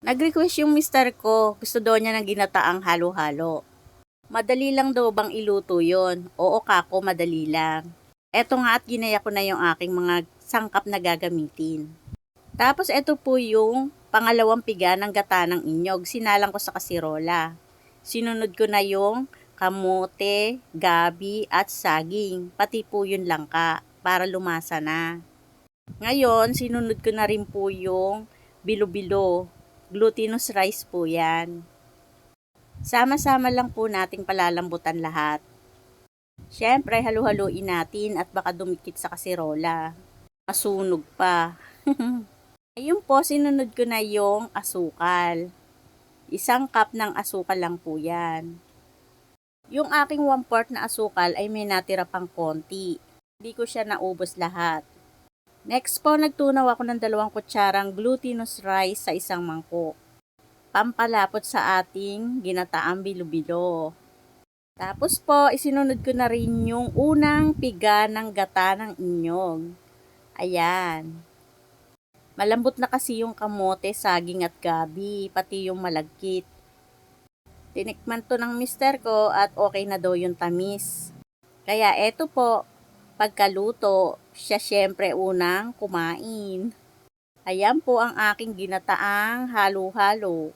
Nag-request yung mister ko, gusto daw niya ng ginataang halo-halo. Madali lang daw bang iluto yon? Oo kako, madali lang. Eto nga at ginaya ko na yung aking mga sangkap na gagamitin. Tapos eto po yung pangalawang piga ng gata ng inyog, sinalang ko sa kasirola. Sinunod ko na yung kamote, gabi at saging, pati po yung langka para lumasa na. Ngayon, sinunod ko na rin po yung bilo-bilo. Glutinous rice po yan. Sama-sama lang po nating palalambutan lahat. Siyempre, halu-haluin natin at baka dumikit sa kasirola. Masunog pa. Ayun po, sinunod ko na yung asukal. 1 cup ng asukal lang po yan. Yung aking 1/4 na asukal ay may natira pang konti. Hindi ko siya naubos lahat. Next po, nagtunaw ako ng 2 kutsarang glutinous rice sa isang mangkok. Pampalapot sa ating ginataang bilo-bilo. Tapos po, isinunod ko na rin yung unang piga ng gata ng inyog. Ayan. Malambot na kasi yung kamote, saging at gabi, pati yung malagkit. Tinikman to ng mister ko at okay na daw yung tamis. Kaya eto po, pagkaluto, siya syempre unang kumain. Ayan po ang aking ginataang halo-halo.